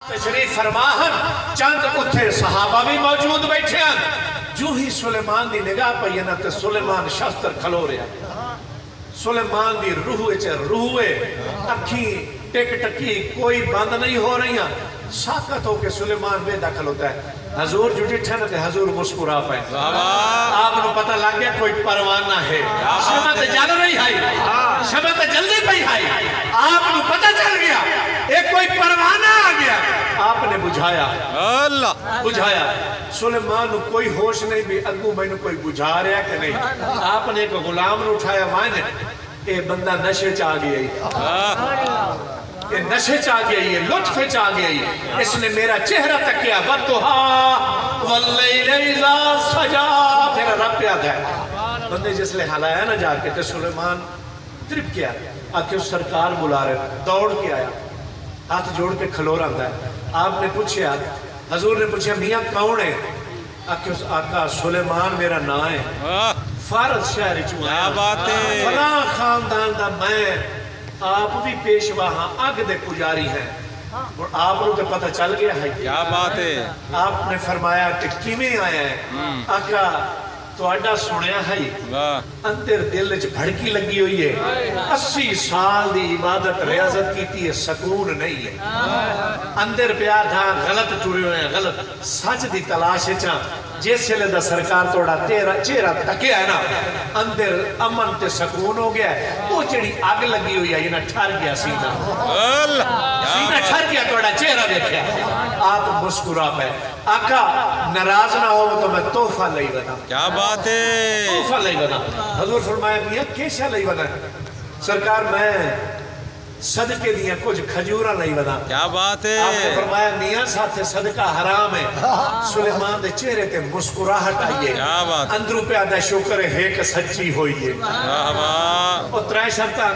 تشریف فرماہن چند اتھے صحابہ بھی موجود بیٹھے ہیں جو ہی سلیمان دی نگاہ پئی نہ تے سلیمان شستر کھلو رہا سلیمان دی روحے اکھی ٹک ٹکی کوئی بند نہیں ہو رہی ہیں ساکت ہو کے سلیمان بے دخل ہوتا ہے حضور جو ڈٹھا نہ تے حضور مسکرا پائے آپ کو پتہ لگ گیا کوئی پروانہ ہے شمع تے جل رہی ہے شمع تے جلدی پئی ہے آپ کو پتہ چل گیا ایک کوئی پروانہ آ گیا آپ نے بجھایا اللہ بجھایا سلیمان کو کوئی ہوش نہیں بھی اگو میں نے کوئی بجھا رہا کہ نہیں آپ نے ایک غلام نے اٹھایا مانے اے بندہ نشے چاہ گیا یہ نشے چاہ گیا یہ لطف چاہ گیا اس نے میرا چہرہ تکیا وَتُحَا وَاللَّيْلِ إِذَا سَجَا میرا رب یاد ہے بندے جس لئے حالایا نہ جا کے تے سلیمان ترپ کیا آکے اس سرکار بلا رہے دوڑ کے آیا ہاتھ جوڑ کے کھلو رہا ہے آپ نے پوچھا حضور نے پوچھا میاں کون ہے آکے اس آقا سلیمان میرا نا ہے فارض شہری چوہاں فلاں خاندان دا میں آپ بھی پیشوا ہاں آگ دے پجاری ہیں اور آپ کو پتہ چل گیا ہے کیا بات ہے آپ نے فرمایا کہ کیویں آیا ہے آقا تو اڈا سنیا ہے اندر دل وچ بھڑکی لگی ہوئی ہے 80 سال دی عبادت ریاضت کیتی ہے سکون نہیں ہے اندر پیا تھا غلط ٹرے ہوئے ہیں غلط سچ دی تلاش چاں جس لئے دا سرکار توڑا چہرہ تکیا ہے نا اندر امن تے سکون ہو گیا ہے وہ جڑی آگ لگی ہوئی ہے یہ نہ ٹھر گیا سینہ سینہ ٹھر گیا توڑا چہرہ دیکھیا آپ مسکرا پہ آقا ناراض نہ ہو تو میں تحفہ لئی بنا کیا بات ہے تحفہ لئی بنا حضور فرمایا میاں کیسا لئی بنا سرکار میں صدقے دیا کچھ کھجورہ نہیں بنا کیا بات ہے آپ نے فرمایا میاں ساتھ صدقہ حرام ہے سلیمان دے چہرے تے مسکراہٹ آئیے کیا بات اندروں پہ آدھا شکر ہے کہ سچی ہوئی ہے اور ترائے شرطہ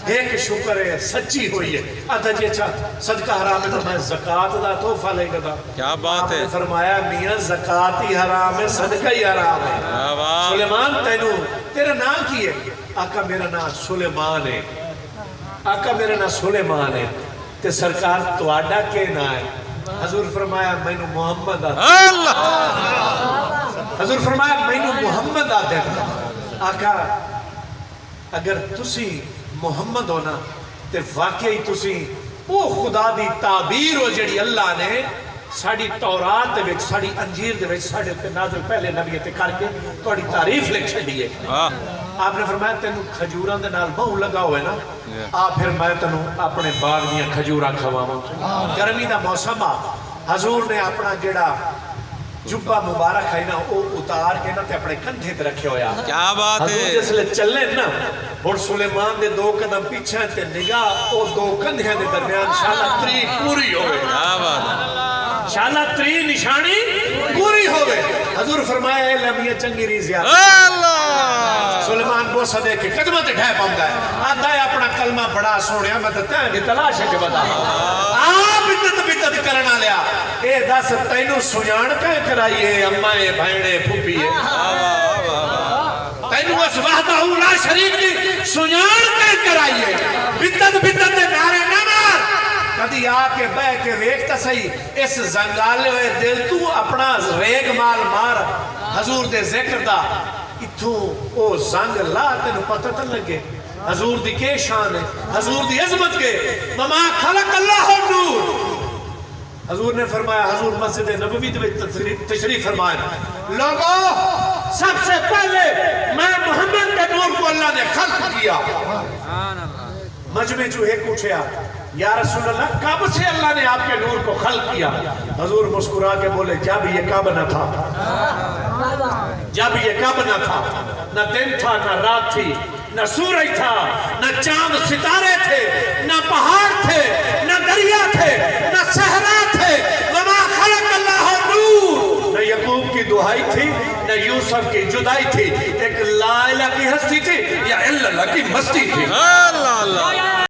ایک شکر ہے سچی ہوئی ہے آدھا جی اچھا صدقہ حرام ہے تو میں زکاة دا تحفہ لے گا کیا بات ہے آپ نے فرمایا میاں زکاة ہی حرام ہے صدقہ ہی حرام ہے سلیمان تینوں تیرا نام کی ہے آقا میرا نام سلیمان ہے آقا میرا نام سلیمان ہے تے سرکار تواڈا کے نا ہے حضور فرمایا میں نو محمد آتا حضور فرمایا میں نو محمد آتا ہے آقا اگر تسی محمد ہونا تے واقعی تسی او خدا دی تعبیر ہو جڑی اللہ نے ساڑی تورات دے وچ ساڑی انجیل دے وچ ساڑے تے نازل پہلے نبی تے کر کے تواڈی تعریف لکھ چھڈی ہے آپ نے فرمایا تینوں کھجوراں دے نال بہو لگا ہوئے نا آپ پھر میں تینوں اپنے باغ دیاں کھجوراں کھواواں گرمی دا موسم آ حضور نے اپنا جڑا جبہ مبارک ہے نا وہ اتار کے نا تے اپنے کندھے تے رکھے ہویا کیا بات ہے حضور جس لئے چلے نا اور سلیمان دے 2 قدم پیچھے تے نگاہ او 2 کندھے دے درمیان شالہ 3 پوری ہوئے کیا بات ہے شالہ 3 نشانی پوری ہوئے حضور فرمایا اے لمیہ چنگی ریزیات سلیمان بوسہ دے کے قدمت ڈھائے پاؤں ہے آدھا ہے اپنا کلمہ بڑا سوڑیا میں تو تین دی تلاش ہے جو بتا آپ بدت کرنا لیا اے دس تینوں سجان کہیں کرائیے امائے بھائنے پھوپیے تینوں اس وحدہ لا شریک دی سجان کہیں کرائیے بدت دے نعرے نہ مار کدی آکے بے کے ریکتا صحیح اس زنگالے ہوئے دل تو اپنا ریگ مال مار حضور دے ذکر دا اتھوں او زنگ لا تینوں پتہ تن لگے حضور دی کے شان ہے حضور دی عظمت کے وما خلق اللہ النور حضور نے فرمایا حضور مسجد نبوی تشریف فرمایا لوگوں سب سے پہلے میں محمد کے نور کو اللہ نے خلق کیا مجمع جو ایک اٹھیا یا رسول اللہ کب سے اللہ نے آپ کے نور کو خلق کیا حضور مسکرا کے بولے جب یہ کب نہ تھا جب یہ کب نہ تھا نہ دن تھا نہ رات تھی نہ سورج تھا نہ چاند ستارے تھے نہ پہاڑ تھے نہ دریا تھے نہ صحرا تھے وما خلق اللہ نور نہ یعقوب کی دعائی تھی نہ یوسف کی جدائی تھی ایک لا الہ کی ہستی تھی یا اللہ کی مستی تھی اللہ اللہ